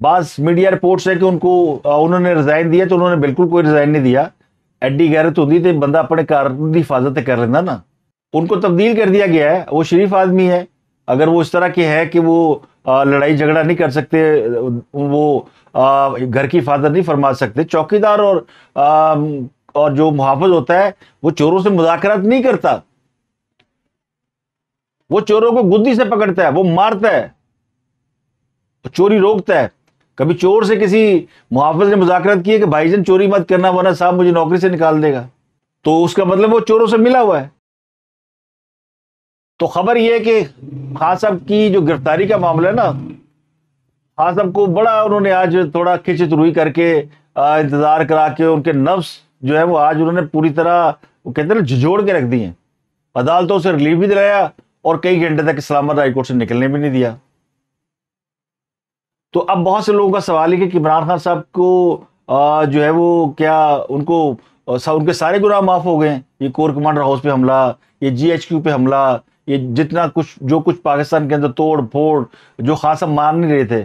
بعض media reports ہے کہ انہوں نے ریزائن دیا، تو انہوں نے بالکل کوئی ریزائن نہیں دیا. ایڈی غیرت ہوتی تو بندہ اپنے کار کی حفاظت کر لینا نا. ان کو تبدیل کر دیا گیا ہے. وہ شریف آدمی ہے، اگر وہ اس طرح کے ہے کہ وہ لڑائی جھگڑا نہیں کر سکتے، وہ گھر کی حفاظت نہیں فرما سکتے، چوکیدار اور جو محافظ ہوتا ہے وہ چوروں سے مذاکرات نہیں کرتا، وہ چوروں کو گدی سے پکڑتا ہے، وہ مارتا ہے، وہ چوری روکتا ہے. کبھی چور سے کسی محافظ نے مذاکرات کی ہے کہ بھائی جان چوری مت کرنا ورنہ صاحب مجھے نوکری سے نکال دے گا، تو اس کا مطلب وہ چوروں سے ملا ہوا ہے. تو خبر یہ ہے کہ خان صاحب کی جو گرفتاری کا معاملہ ہے نا، خان صاحب کو بڑا انہوں نے آج تھوڑا کھچت روئی کر کے انتظار کرا کے ان کے نفس جو ہے وہ آج انہوں نے پوری طرح وہ کہتے ہیں نا جھجوڑ کے رکھ دی ہیں. عدالتوں سے ریلیف بھی دلایا اور کئی گھنٹے تک اسلام آباد ہائی کورٹ سے نکلنے بھی نہیں دیا. تو اب بہت سے لوگوں کا سوال ہے کہ عمران خان صاحب کو جو ہے وہ کیا ان کے سارے گناہ معاف ہو گئے ہیں؟ یہ کور کمانڈر ہاؤس پہ حملہ، یہ جی ایچ کیو پہ حملہ، یہ جتنا کچھ جو کچھ پاکستان کے اندر توڑ پھوڑ جو خان صاحب مان نہیں رہے تھے.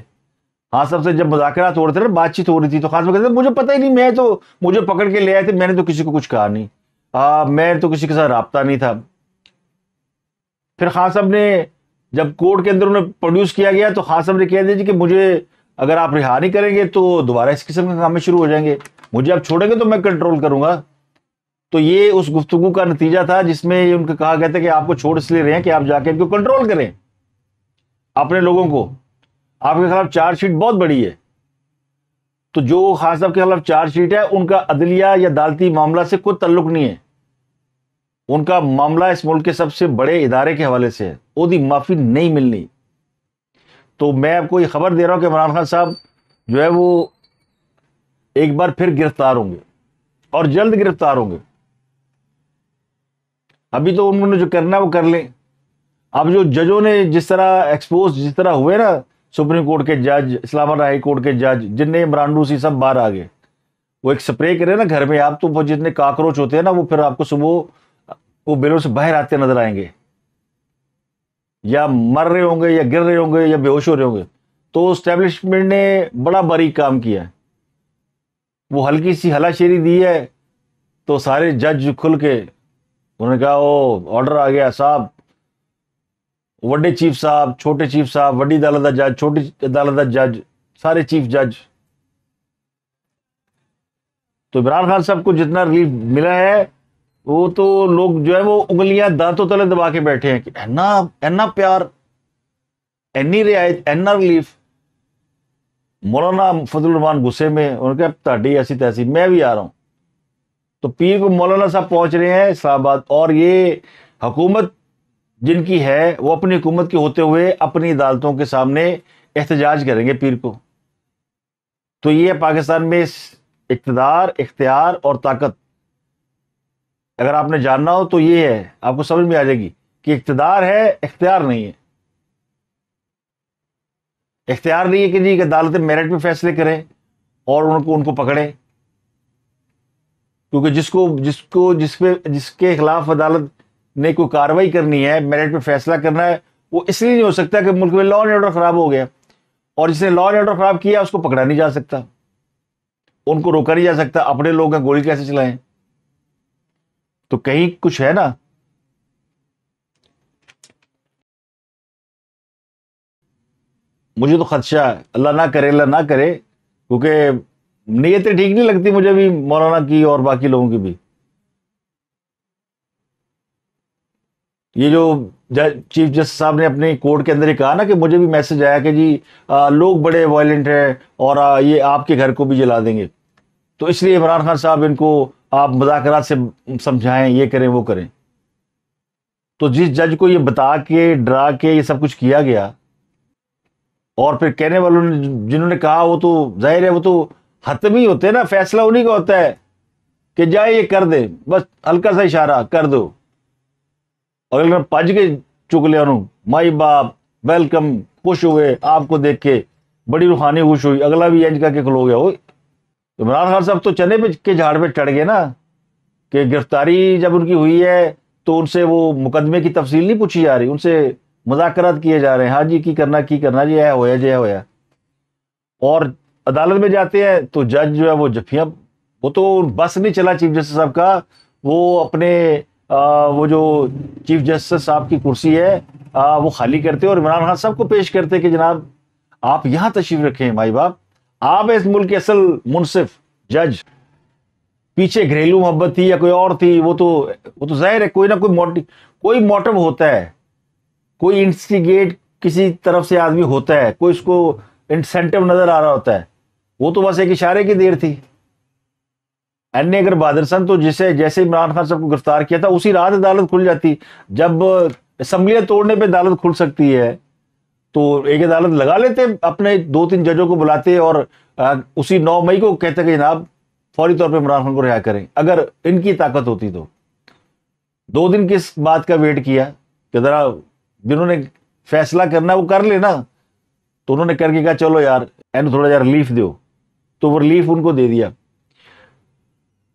خان صاحب سے جب مذاکرات ہو رہے تھے نا، بات چیت ہو رہی تھی، تو خان صاحب کہتے تھے مجھے پتہ ہی نہیں، میں تو مجھے پکڑ کے لے آئے تھے، میں نے تو کسی کو کچھ کہا نہیں، میں تو کسی کے ساتھ رابطہ نہیں تھا. پھر خان صاحب نے جب کورٹ کے اندر انہیں پروڈیوس کیا گیا تو خان صاحب نے کہہ دیا جی کہ مجھے اگر آپ رہا نہیں کریں گے تو دوبارہ اس قسم کے کام شروع ہو جائیں گے، مجھے آپ چھوڑیں گے تو میں کنٹرول کروں گا. تو یہ اس گفتگو کا نتیجہ تھا جس میں ان کو کہا گیا تھا کہ آپ کو چھوڑ اس لیے رہے ہیں کہ آپ جا کے ان کو کنٹرول کریں، اپنے لوگوں کو. آپ کے خلاف چارج شیٹ بہت بڑی ہے، تو جو خان صاحب کے خلاف چارج شیٹ ہے ان کا عدلیہ یا عدالتی معاملہ سے کوئی تعلق نہیں ہے. ان کا معاملہ اس ملک کے سب سے بڑے ادارے کے حوالے سے ہے، عہدی معافی نہیں ملنی. تو میں آپ کو یہ خبر دے رہا ہوں کہ عمران خان صاحب جو ہے وہ ایک بار پھر گرفتار ہوں گے اور جلد گرفتار ہوں گے. ابھی تو انہوں نے جو کرنا ہے وہ کر لیں. اب جو ججوں نے جس طرح ہوئے نا، سپریم کورٹ کے جج، اسلام آباد ہائی کورٹ کے جج، جن نے عمران روسی سب باہر آ گئے. وہ ایک سپرے کرے نا گھر میں آپ، تو وہ جتنے کاکروچ ہوتے ہیں نا وہ پھر آپ کو صبح وہ بلوں سے باہر آتے نظر آئیں گے، یا مر رہے ہوں گے یا گر رہے ہوں گے یا بے ہوش ہو رہے ہوں گے. تو اسٹیبلشمنٹ نے بڑا باریک کام کیا ہے. وہ ہلکی سی ہلا شیری دی ہے تو سارے جج کھل کے انہوں نے کہا او آرڈر آ گیا صاحب، وڈے چیف صاحب، چھوٹے چیف صاحب، وڈی عدالت دا جج، چھوٹی عدالت دا جج، سارے چیف جج. تو عمران خان صاحب کو جتنا ریلیف ملا ہے وہ تو لوگ جو ہے وہ انگلیاں دانتوں تلے دبا کے بیٹھے ہیں کہ اینا پیار، اینی رعایت، اینا ریلیف. مولانا فضل الرحمان غصے میں، انہوں نے کہا تہاڈی ایسی تیسی، میں بھی آ رہا ہوں. تو پیر کو مولانا صاحب پہنچ رہے ہیں اسلام آباد، اور یہ حکومت جن کی ہے وہ اپنی حکومت کے ہوتے ہوئے اپنی عدالتوں کے سامنے احتجاج کریں گے پیر کو. تو یہ پاکستان میں اقتدار، اختیار اور طاقت اگر آپ نے جاننا ہو تو یہ ہے، آپ کو سمجھ میں آ جائے گی کہ اقتدار ہے، اختیار نہیں ہے. اختیار نہیں ہے کہ جی عدالتیں میرٹ پہ فیصلے کریں اور ان کو پکڑیں، کیونکہ جس کے خلاف عدالت نے کوئی کاروائی کرنی ہے، میرٹ پہ فیصلہ کرنا ہے، وہ اس لیے نہیں ہو سکتا کہ ملک میں لا اینڈ آرڈر خراب ہو گیا، اور جس نے لا اینڈ آرڈر خراب کیا اس کو پکڑا نہیں جا سکتا، ان کو روکا نہیں جا سکتا. اپنے لوگ ہیں، گولی کیسے چلائیں؟ تو کہیں کچھ ہے نا. مجھے تو خدشہ ہے، اللہ نہ کرے، اللہ نہ کرے، کیونکہ نیتیں ٹھیک نہیں لگتی مجھے بھی، مولانا کی اور باقی لوگوں کی بھی. یہ جو چیف جسٹس صاحب نے اپنے کورٹ کے اندر ہی کہا نا کہ مجھے بھی میسج آیا کہ جی لوگ بڑے وائلنٹ ہیں اور یہ آپ کے گھر کو بھی جلا دیں گے، تو اس لیے عمران خان صاحب ان کو آپ مذاکرات سے سمجھائیں، یہ کریں وہ کریں. تو جس جج کو یہ بتا کے ڈرا کے یہ سب کچھ کیا گیا، اور پھر کہنے والوں نے جنہوں نے کہا وہ تو ظاہر ہے وہ تو حتمی ہوتے ہیں نا، فیصلہ انہیں کا ہوتا ہے کہ جائے یہ کر دے، بس ہلکا سا اشارہ کر دو. اور اگر پج کے چک لیا انہوں، مائی باپ ویلکم، خوش ہوئے آپ کو دیکھ کے، بڑی روحانی خوش ہوئی، اگلا بھی اینج کر کے کھلو گیا. عمران خان صاحب تو چنے پہ کے جھاڑ پہ چڑھ گئے نا، کہ گرفتاری جب ان کی ہوئی ہے تو ان سے وہ مقدمے کی تفصیل نہیں پوچھی جا رہی، ان سے مذاکرات کیے جا رہے ہیں، ہاں جی کی کرنا جی، یہ ہوا جی، یہ ہوا. اور عدالت میں جاتے ہیں تو جج جو ہے وہ جفیاں، وہ تو بس نہیں چلا چیف جسٹس صاحب کا، وہ اپنے وہ جو چیف جسٹس صاحب کی کرسی ہے وہ خالی کرتے اور عمران خان صاحب کو پیش کرتے کہ جناب آپ یہاں تشریف رکھیں مائی باپ، آپ اس ملک کے اصل منصف جج. پیچھے گھریلو محبت تھی یا کوئی اور تھی، وہ تو ظاہر ہے کوئی نہ کوئی موٹو ہوتا ہے، کوئی انسٹیگیٹ کسی طرف سے آدمی ہوتا ہے، کوئی اس کو انسینٹو نظر آ رہا ہوتا ہے. وہ تو بس ایک اشارے کی دیر تھی. این نے اگر بہادر سن تو جیسے عمران خان صاحب کو گرفتار کیا تھا اسی رات عدالت کھل جاتی. جب اسمبلیاں توڑنے پہ عدالت کھل سکتی ہے تو ایک عدالت لگا لیتے، اپنے 2-3 ججوں کو بلاتے اور اسی 9 مئی کو کہتے کہ جناب فوری طور پہ عمران خان کو رہا کریں، اگر ان کی طاقت ہوتی تو. 2 دن کس بات کا ویٹ کیا کہ ذرا جنہوں نے فیصلہ کرنا وہ کر لینا. تو انہوں نے کر کے کہا چلو یار اینو تھوڑا جا ریلیف دیو، تو وہ ریلیف ان کو دے دیا.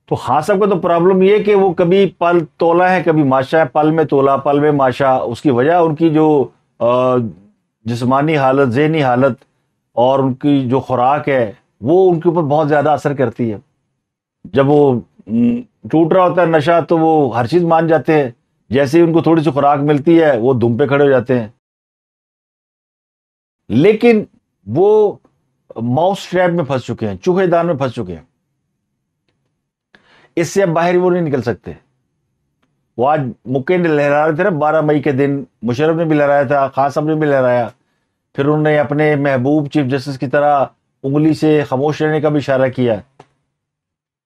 تو خان صاحب کا تو پرابلم یہ کہ وہ کبھی پل تولا ہے کبھی ماشا ہے، پل میں تولا پل میں ماشا. اس کی وجہ ان کی جو جسمانی حالت، ذہنی حالت اور ان کی جو خوراک ہے وہ ان کے اوپر بہت زیادہ اثر کرتی ہے. جب وہ ٹوٹ رہا ہوتا ہے نشہ تو وہ ہر چیز مان جاتے ہیں، جیسے ہی ان کو تھوڑی سی خوراک ملتی ہے وہ دم پہ کھڑے ہو جاتے ہیں. لیکن وہ ماؤس ٹریپ میں پھنس چکے ہیں، چوہے دان میں پھنس چکے ہیں. اس سے اب باہر وہ نہیں نکل سکتے. وہ آج مکے نے لہرا رہے تھے نا 12 مئی کے دن، مشرف نے بھی لہرایا تھا، خان صاحب نے بھی لہرایا. پھر انہوں نے اپنے محبوب چیف جسٹس کی طرح انگلی سے خاموش رہنے کا بھی اشارہ کیا.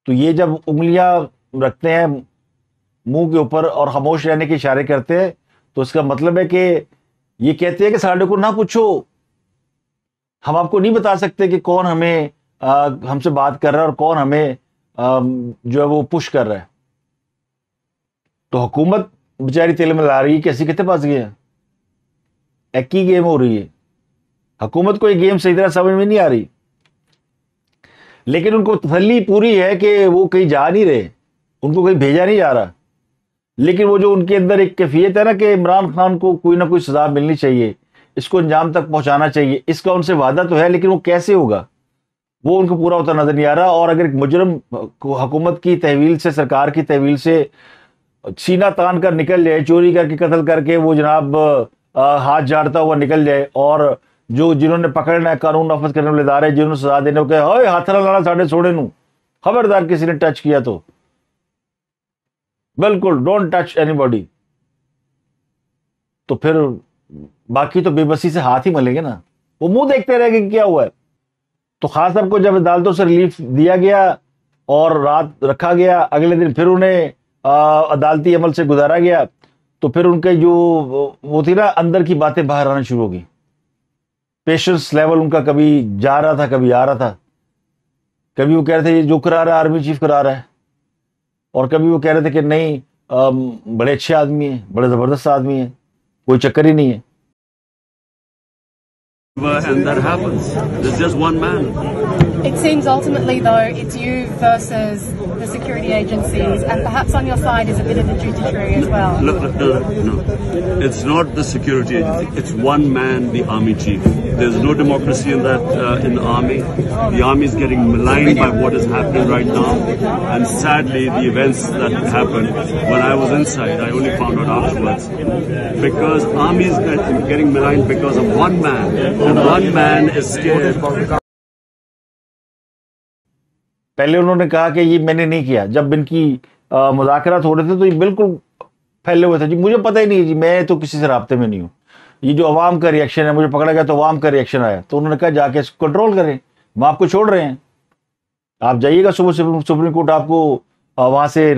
تو یہ جب انگلیاں رکھتے ہیں منہ کے اوپر اور خاموش رہنے کے اشارے کرتے ہیں تو اس کا مطلب ہے کہ یہ کہتے ہیں کہ ساڈے کو نہ پوچھو، ہم آپ کو نہیں بتا سکتے کہ کون ہمیں ہم سے بات کر رہا ہے اور کون ہمیں جو ہے وہ پش کر رہا ہے. تو حکومت بیچاری تیل میں لا رہی ہے کہ ایسی کتنے پاس گئے ہیں، ایک ہی گیم ہو رہی ہے. حکومت کو یہ گیم صحیح طرح سمجھ میں نہیں آ رہی، لیکن ان کو تسلی پوری ہے کہ وہ کہیں جا نہیں رہے، ان کو کہیں بھیجا نہیں جا رہا. لیکن وہ جو ان کے اندر ایک کیفیت ہے نا کہ عمران خان کو کوئی نہ کوئی سزا ملنی چاہیے، اس کو انجام تک پہنچانا چاہیے، اس کا ان سے وعدہ تو ہے لیکن وہ کیسے ہوگا وہ ان کو پورا ہوتا نظر نہیں آ رہا. اور اگر ایک مجرم کو حکومت کی تحویل سے، سرکار کی تحویل سے سینہ تان کر نکل جائے، چوری کر کے قتل کر کے وہ جناب ہاتھ جھاڑتا ہوا نکل جائے، اور جنہوں نے پکڑنا ہے، قانون نافذ کرنے والے ادارے جنہوں نے سزا دینے کو کہ ہوئے ہاتھ نہ لانا ساڑھے سوڑے نو، خبردار کسی نے ٹچ کیا تو بالکل ڈونٹ ٹچ اینی باڈی. تو پھر باقی تو بے بسی سے ہاتھ ہی ملیں گے نا، وہ منہ دیکھتے رہے کہ کیا ہوا ہے. تو خان صاحب کو جب عدالتوں سے ریلیف دیا گیا اور رات رکھا گیا، اگلے دن پھر انہیں عدالتی عمل سے گزارا گیا، تو پھر ان کے جو وہ تھی نا اندر کی باتیں باہر آنا شروع ہو گئی. پیشنس لیول ان کا کبھی جا رہا تھا کبھی آ رہا تھا. کبھی وہ کہہ رہے تھے یہ جو کرا رہا ہے آرمی چیف کرا رہا ہے، اور کبھی وہ کہہ رہے تھے کہ نہیں بڑے اچھے آدمی ہیں، بڑے زبردست آدمی ہیں، کوئی چکر ہی نہیں ہے. And that happens. There's just one man. It seems ultimately, though, it's you versus the security agencies, and perhaps on your side is a bit of the judiciary as well. No. It's not the security agency. It's one man, the army chief. There's no democracy in that, in the army. The army is getting maligned by what is happening right now. And sadly, the events that happened, when I was inside, I only found out afterwards. Because army is getting maligned because of one man. And one man is scared. پہلے انہوں نے کہا کہ یہ میں نے نہیں کیا. جب ان کی مذاکرات ہو رہے تھے تو یہ بالکل پھیلے ہوئے تھے، جی مجھے پتہ ہی نہیں جی، میں تو کسی سے رابطے میں نہیں ہوں، یہ جو عوام کا ریئیکشن ہے، مجھے پکڑا گیا تو عوام کا ریئیکشن آیا. تو انہوں نے کہا جا کے اس کو کنٹرول کریں، ہم آپ کو چھوڑ رہے ہیں، آپ جائیے گا صبح سپریم کورٹ، آپ کو وہاں سے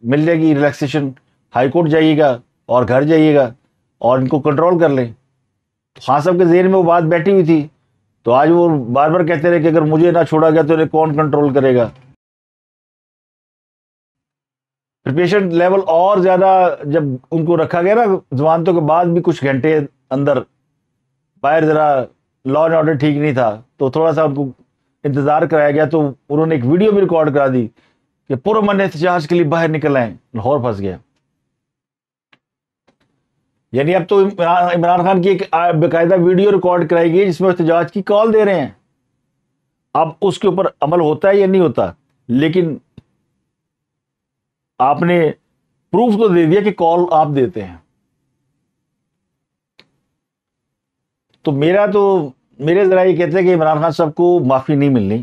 مل جائے گی ریلیکسیشن، ہائی کورٹ جائیے گا اور گھر جائیے گا اور ان کو کنٹرول کر لیں. خان صاحب کے ذہن میں وہ بات بیٹھی ہوئی تھی، تو آج وہ بار بار کہتے رہے کہ اگر مجھے نہ چھوڑا گیا تو انہیں کون کنٹرول کرے گا. پیشنٹ لیول اور زیادہ جب ان کو رکھا گیا نا ضمانتوں کے بعد بھی کچھ گھنٹے اندر، باہر ذرا لا اینڈ آرڈر ٹھیک نہیں تھا تو تھوڑا سا ان کو انتظار کرایا گیا. تو انہوں نے ایک ویڈیو بھی ریکارڈ کرا دی کہ پرامن احتجاج کے لیے باہر نکل آئے، لاہور پھنس گیا. یعنی اب تو عمران خان کی ایک باقاعدہ ویڈیو ریکارڈ کرائی گئی جس میں احتجاج کی کال دے رہے ہیں اب اس کے اوپر عمل ہوتا ہے یا نہیں ہوتا، لیکن آپ نے پروف تو دے دیا کہ کال آپ دیتے ہیں. تو میرے ذرا یہ کہتے ہیں کہ عمران خان صاحب کو معافی نہیں ملنی.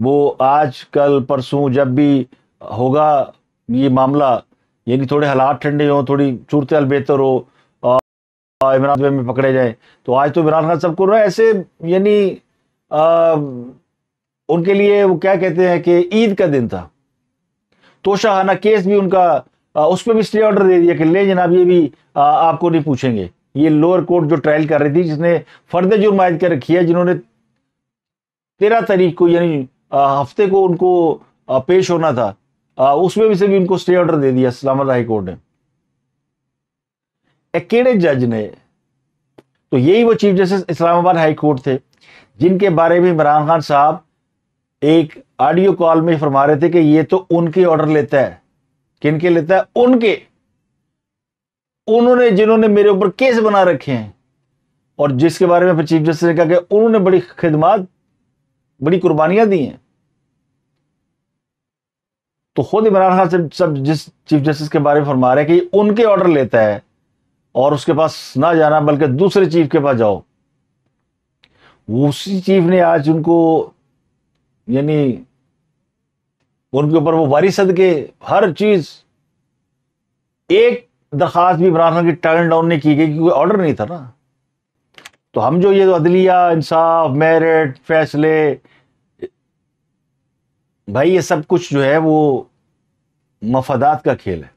وہ آج کل پرسوں جب بھی ہوگا یہ معاملہ، یعنی تھوڑے حالات ٹھنڈے ہوں، تھوڑی صورتحال بہتر ہو، عمران خان میں پکڑے جائیں، تو آج تو عمران خان صاحب کو ایسے یعنی ان کے لیے وہ کیا کہتے ہیں کہ عید کا دن تھا. توشہ کیس بھی ان کا، اس پہ بھی اسٹے آرڈر دے دیا کہ لے جناب یہ بھی آپ کو نہیں پوچھیں گے. یہ لوور کورٹ جو ٹرائل کر رہی تھی، جس نے فرد جرم عائد کر رکھی ہے، جنہوں نے 13 تاریخ کو یعنی ہفتے کو ان کو پیش ہونا تھا، اس میں بھی سے بھی ان کو اسٹے آرڈر دے دیا اسلام آباد ہائی کورٹ نے. کیڑے جج نے؟ تو یہی وہ چیف جسٹس اسلام آباد ہائی کورٹ تھے جن کے بارے میں عمران خان صاحب ایک آڈیو کال میں فرما رہے تھے کہ یہ تو ان کے آرڈر لیتا ہے. کن کے لیتا ہے؟ ان کے. انہوں نے، جنہوں نے میرے اوپر کیس بنا رکھے ہیں، اور جس کے بارے میں پھر چیف جسٹس نے کہا کہ انہوں نے بڑی خدمات، بڑی قربانیاں دی ہیں. تو خود عمران خان سب جس چیف جسٹس کے بارے میں فرما رہے ہیں کہ یہ ان کے آرڈر لیتا ہے، اور اس کے پاس نہ جانا بلکہ دوسرے چیف کے پاس جاؤ. اسی چیف نے آج ان کو یعنی ان کے اوپر وہ وارثت کے ہر چیز، ایک درخواست بھی عمران خان کی ٹرن ڈاؤن نہیں کی گئی کیونکہ آرڈر نہیں تھا نا. تو ہم جو یہ عدلیہ، انصاف، میرٹ، فیصلے، بھائی یہ سب کچھ جو ہے وہ مفادات کا کھیل ہے.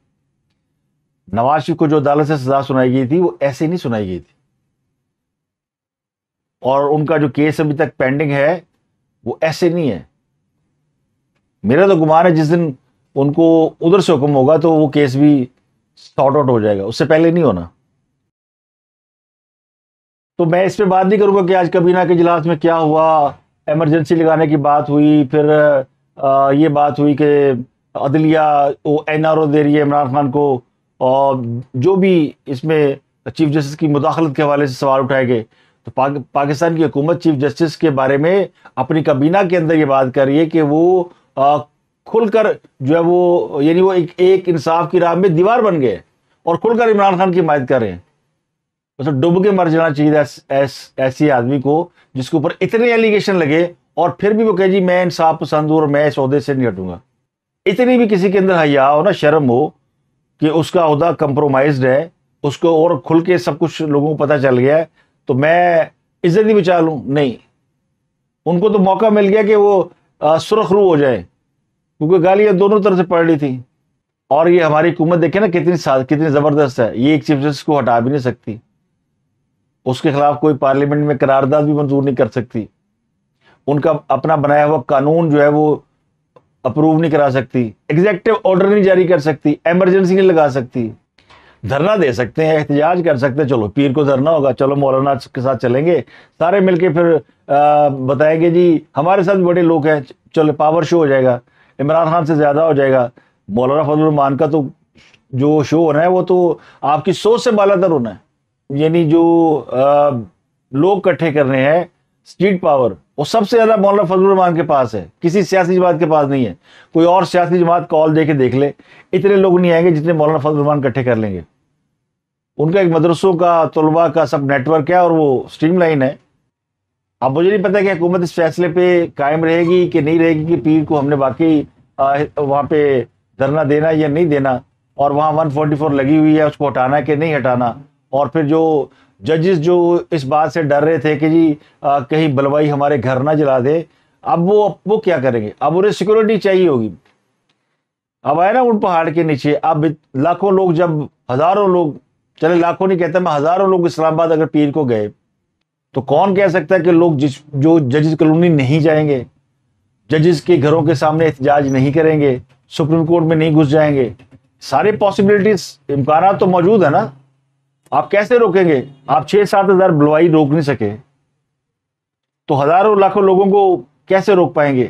نواز شریف کو جو عدالت سے سزا سنائی گئی تھی وہ ایسے نہیں سنائی گئی تھی، اور ان کا جو کیس ابھی تک پینڈنگ ہے وہ ایسے نہیں ہے. میرا تو گمان ہے جس دن ان کو ادھر سے حکم ہوگا تو وہ کیس بھی سارٹ آؤٹ ہو جائے گا، اس سے پہلے نہیں ہونا. تو میں اس پہ بات نہیں کروں گا کہ آج کابینہ کے اجلاس میں کیا ہوا. ایمرجنسی لگانے کی بات ہوئی، پھر یہ بات ہوئی کہ عدلیہ وہ NRO دے رہی ہے عمران خان کو، اور جو بھی اس میں چیف جسٹس کی مداخلت کے حوالے سے سوال اٹھائے گئے. تو پاکستان کی حکومت چیف جسٹس کے بارے میں اپنی کابینہ کے اندر یہ بات کر رہی ہے کہ وہ کھل کر جو ہے وہ یعنی وہ ایک انصاف کی راہ میں دیوار بن گئے اور کھل کر عمران خان کی حمایت کر رہے ہیں. ڈوب کے مر جانا چاہیے ایسی آدمی کو جس کے اوپر اتنے ایلیگیشن لگے اور پھر بھی وہ کہے جی میں انصاف پسند ہوں اور میں اس عہدے سے نہیں ہٹوں گا. اتنی بھی کسی کے اندر حیا ہو نا، شرم ہو کہ اس کا عہدہ کمپرومائزڈ ہے، اس کو اور کھل کے سب کچھ لوگوں کو پتہ چل گیا ہے تو میں عزت ہی بچا لوں. نہیں، ان کو تو موقع مل گیا کہ وہ سرخ رو ہو جائے، کیونکہ گالیاں دونوں طرف سے پڑ رہی تھی. اور یہ ہماری حکومت دیکھیں نا کتنی زبردست ہے. یہ ایک چیف جسٹس کو ہٹا بھی نہیں سکتی، اس کے خلاف کوئی پارلیمنٹ میں قرارداد بھی منظور نہیں کر سکتی، ان کا اپنا بنایا ہوا قانون جو ہے وہ اپروو نہیں کرا سکتی، ایگزیکٹو آرڈر نہیں جاری کر سکتی، ایمرجنسی نہیں لگا سکتی. دھرنا دے سکتے ہیں، احتجاج کر سکتے ہیں، چلو پیر کو دھرنا ہوگا، چلو مولانا کے ساتھ چلیں گے سارے مل کے، پھر بتائیں گے جی ہمارے ساتھ بڑے لوگ ہیں، چلو پاور شو ہو جائے گا، عمران خان سے زیادہ ہو جائے گا. مولانا فضل الرحمان کا تو جو شو ہونا ہے وہ تو آپ کی سوچ سے بالا تر ہونا ہے. یعنی جو لوگ اکٹھے کرنے ہیں اسٹریٹ پاور، وہ سب سے زیادہ مولانا فضل الرحمان کے پاس ہے، کسی سیاسی جماعت کے پاس نہیں ہے. کوئی اور سیاسی جماعت کال دے کے دیکھ لے، اتنے لوگ نہیں آئیں گے جتنے مولانا فضل الرحمان اکٹھے کر لیں گے. ان کا ایک مدرسوں کا، طلباء کا سب نیٹ ورک ہے اور وہ اسٹریم لائن ہے. اب مجھے نہیں پتا کہ حکومت اس فیصلے پہ قائم رہے گی کہ نہیں رہے گی کہ پیر کو ہم نے واقعی وہاں پہ دھرنا دینا یا نہیں دینا، اور وہاں 144 لگی ہوئی ہے اس کو ہٹانا کہ نہیں ہٹانا. اور پھر جو ججز جو اس بات سے ڈر رہے تھے کہ جی کہیں بلوائی ہمارے گھر نہ جلا دے، اب وہ کیا کریں گے؟ اب انہیں سیکورٹی چاہیے ہوگی. اب آئے نا ان پہاڑ کے نیچے، اب لاکھوں لوگ، جب ہزاروں لوگ، چلے لاکھوں نہیں کہتا میں، ہزاروں لوگ اسلام آباد اگر پیر کو گئے تو کون کہہ سکتا ہے کہ لوگ جو ججز کالونی نہیں جائیں گے، ججز کے گھروں کے سامنے احتجاج نہیں کریں گے، سپریم کورٹ میں نہیں گھس جائیں گے؟ سارے پاسبلٹیز، امکانات تو موجود ہے نا. آپ کیسے روکیں گے؟ آپ 6-7 ہزار بلوائی روک نہیں سکے تو ہزاروں لاکھوں لوگوں کو کیسے روک پائیں گے؟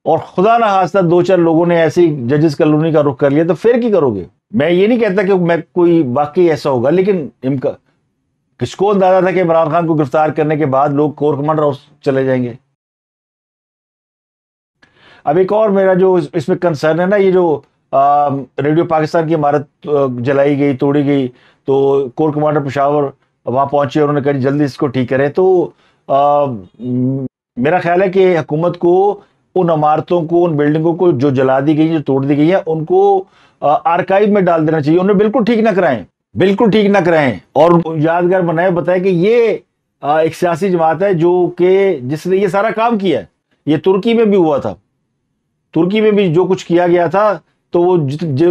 اور خدا نہ خواستہ 2-4 لوگوں نے ایسی ججز کالونی کا رخ کر لیا تو پھر کی کرو گے؟ میں یہ نہیں کہتا کہ میں کوئی واقعی ایسا ہوگا، لیکن کس کو اندازہ تھا کہ عمران خان کو گرفتار کرنے کے بعد لوگ کور کمانڈر ہاؤس چلے جائیں گے؟ اب ایک اور میرا جو اس میں کنسرن ہے نا، یہ جو ریڈیو پاکستان کی عمارت جلائی گئی، توڑی گئی، تو کور کمانڈر پشاور وہاں پہنچے، انہوں نے کہا جلدی اس کو ٹھیک کریں. تو میرا خیال ہے کہ حکومت کو ان عمارتوں کو، ان بلڈنگوں کو جو جلا دی گئی، جو توڑ دی گئی ہیں، ان کو آرکائیو میں ڈال دینا چاہیے. انہیں بالکل ٹھیک نہ کرائیں، بالکل ٹھیک نہ کرائیں، اور یادگار بنائے، بتائیں کہ یہ ایک سیاسی جماعت ہے جو کہ جس نے یہ سارا کام کیا ہے. یہ ترکی میں بھی ہوا تھا، ترکی میں بھی جو کچھ کیا گیا تھا، تو وہ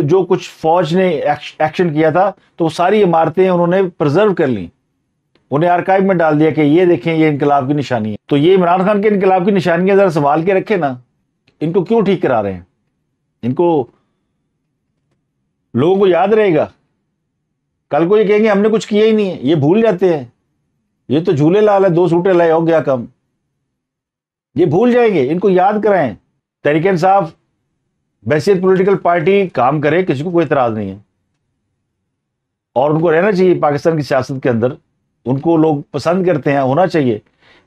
جو کچھ فوج نے ایکشن کیا تھا، تو وہ ساری عمارتیں انہوں نے پرزرو کر لیں، انہیں آرکائیو میں ڈال دیا کہ یہ دیکھیں یہ انقلاب کی نشانی ہے. تو یہ عمران خان کے انقلاب کی نشانیاں ذرا سنبھال کے رکھے نا. ان کو کیوں ٹھیک کرا رہے ہیں؟ ان کو لوگوں کو یاد رہے گا، کل کو یہ کہیں گے ہم نے کچھ کیا ہی نہیں ہے. یہ بھول جاتے ہیں، یہ تو جھولے لال ہے، 2 سوٹے لائے ہو گیا کم. یہ بھول جائیں گے، ان کو یاد کرائیں. تحریک انصاف بحیثیت پولیٹیکل پارٹی کام کرے، کسی کو کوئی اعتراض نہیں ہے، اور ان کو رہنا چاہیے پاکستان کی سیاست کے اندر. ان کو لوگ پسند کرتے ہیں، ہونا چاہیے.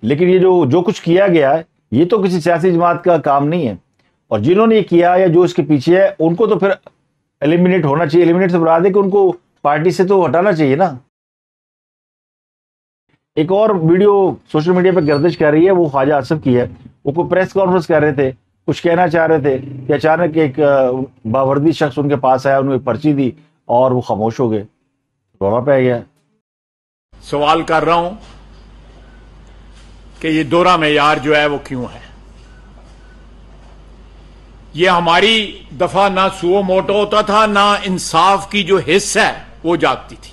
لیکن یہ جو کچھ کیا گیا ہے، یہ تو کسی سیاسی جماعت کا کام نہیں ہے. اور جنہوں نے یہ کیا یا جو اس کے پیچھے ہے، ان کو تو پھر ایلیمینیٹ ہونا چاہیے. ایلیمینیٹ سے مراد ہے کہ ان کو پارٹی سے تو ہٹانا چاہیے نا. ایک اور ویڈیو سوشل میڈیا پہ گردش کر رہی ہے، وہ خواجہ آصف کی ہے. وہ کوئی پریس کانفرنس کر رہے تھے، کچھ کہنا چاہ رہے تھے کہ اچانک ایک باوردی شخص ان کے پاس آیا، انہوں نے پرچی دی اور وہ خاموش ہو گئے. رونا پہ گیا. سوال کر رہا ہوں کہ یہ دوہرا معیار جو ہے وہ کیوں ہے؟ یہ ہماری دفعہ نہ سو موٹو ہوتا تھا، نہ انصاف کی جو حص ہے وہ جاگتی تھی.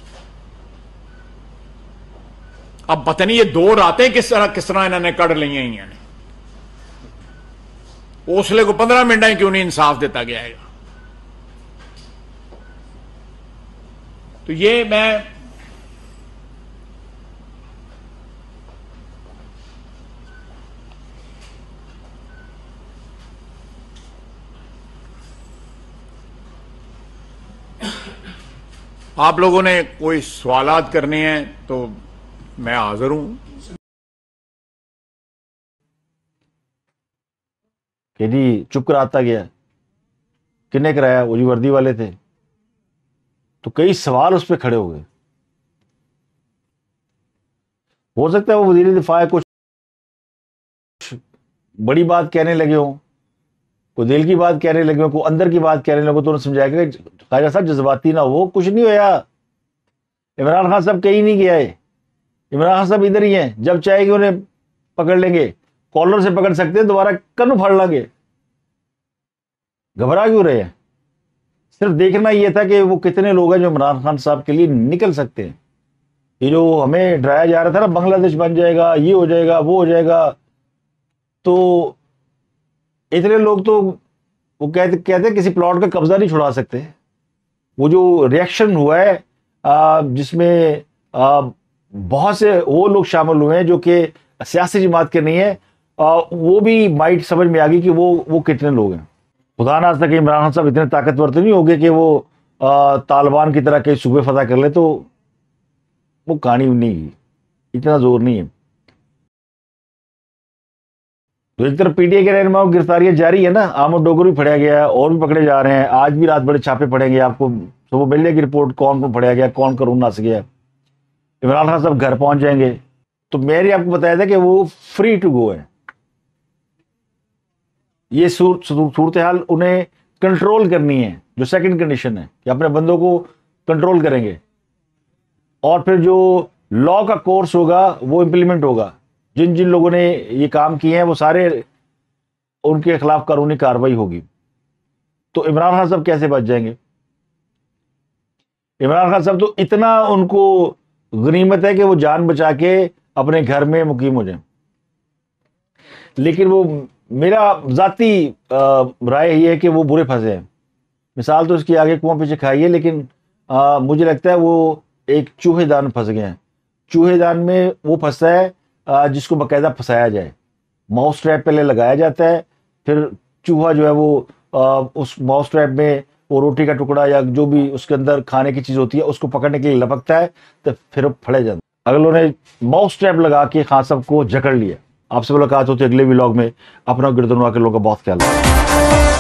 اب پتہ نہیں یہ 2 راتیں کس طرح انہوں نے کڑ لی ہیں. حوصلے کو 15 منٹ کیوں نہیں انصاف دیتا گیا ہے؟ تو یہ میں آپ لوگوں نے کوئی سوالات کرنے ہیں تو میں حاضر ہوں. کہ جی چپ کراتا گیا، کنے کرایا؟ وہ جو وردی والے تھے. تو کئی سوال اس پہ کھڑے ہو گئے. ہو سکتا ہے وہ وزیر دفاع کچھ بڑی بات کہنے لگے ہوں، کوئی دل کی بات کہنے لگے ہوں، کوئی اندر کی بات کہنے لگے، تو انہوں نے سمجھایا کہ خواجہ صاحب جذباتی نہ ہو، کچھ نہیں ہویا. عمران خان صاحب کہیں نہیں گیا ہے، عمران خان صاحب ادھر ہی ہیں. جب چاہے گے انہیں پکڑ لیں گے، کالر سے پکڑ سکتے ہیں، دوبارہ کن پھاڑ لیں گے. گھبرا کیوں رہے ہیں؟ صرف دیکھنا یہ تھا کہ وہ کتنے لوگ ہیں جو عمران خان صاحب کے لیے نکل سکتے ہیں. یہ جو ہمیں ڈرایا جا رہا تھا نا، بنگلہ دیش بن جائے گا، یہ ہو جائے گا، وہ ہو جائے گا، تو اتنے لوگ تو وہ کہتے ہیں کسی پلاٹ کا قبضہ نہیں چھڑا سکتے. وہ جو ریئیکشن ہوا ہے جس میں بہت سے وہ لوگ شامل ہوئے ہیں جو کہ سیاسی جماعت کے نہیں ہیں، وہ بھی مائٹ سمجھ میں آ گئی کہ وہ کتنے لوگ ہیں. خدا نہ کہ عمران خان صاحب اتنے طاقتور تو نہیں ہوگے کہ وہ طالبان کی طرح کئی صوبے فتح کر لے، تو وہ کہانی نہیں، اتنا زور نہیں ہے. تو ایک طرف پی ٹی آئی کے رہنما گرفتاریاں جاری ہے نا. احمد ڈوگر بھی پھڑیا گیا ہے، اور بھی پکڑے جا رہے ہیں. آج بھی رات بڑے چھاپے پڑیں گے، آپ کو صبح مل جائے گی رپورٹ کون کو پھڑیا گیا، کون کرون نس گیا. عمران خان صاحب گھر پہنچ جائیں گے. تو میں نے آپ کو بتایا تھا کہ وہ فری ٹو گو ہے. یہ صورتحال انہیں کنٹرول کرنی ہے، جو سیکنڈ کنڈیشن ہے کہ اپنے بندوں کو کنٹرول کریں گے، اور پھر جو لا کا کورس ہوگا وہ امپلیمنٹ ہوگا. جن لوگوں نے یہ کام کیے ہیں وہ سارے ان کے خلاف قانونی کارروائی ہوگی. تو عمران خان صاحب کیسے بچ جائیں گے؟ عمران خان صاحب تو اتنا ان کو غنیمت ہے کہ وہ جان بچا کے اپنے گھر میں مقیم ہو جائیں. لیکن وہ میرا ذاتی رائے یہ ہے کہ وہ برے پھنسے ہیں. مثال تو اس کی آگے کنواں پیچھے کھائی ہے، لیکن مجھے لگتا ہے وہ ایک چوہے دان پھنس گئے ہیں. چوہے دان میں وہ پھنستا ہے جس کو باقاعدہ پھنسایا جائے. ماؤس ٹریپ پہلے لگایا جاتا ہے، پھر چوہا جو ہے وہ اس ماؤس ٹریپ میں وہ روٹی کا ٹکڑا یا جو بھی اس کے اندر کھانے کی چیز ہوتی ہے اس کو پکڑنے کے لیے لپکتا ہے، تو پھر وہ پھڑے جاتا ہے. اگر انہوں نے ماؤس ٹریپ لگا کے خان صاحب کو جکڑ لیا، آپ سے ملاقات ہوتی ہے اگلے ولاگ میں. اپنا گردنوا کے لوگوں کا بہت خیال رکھیں.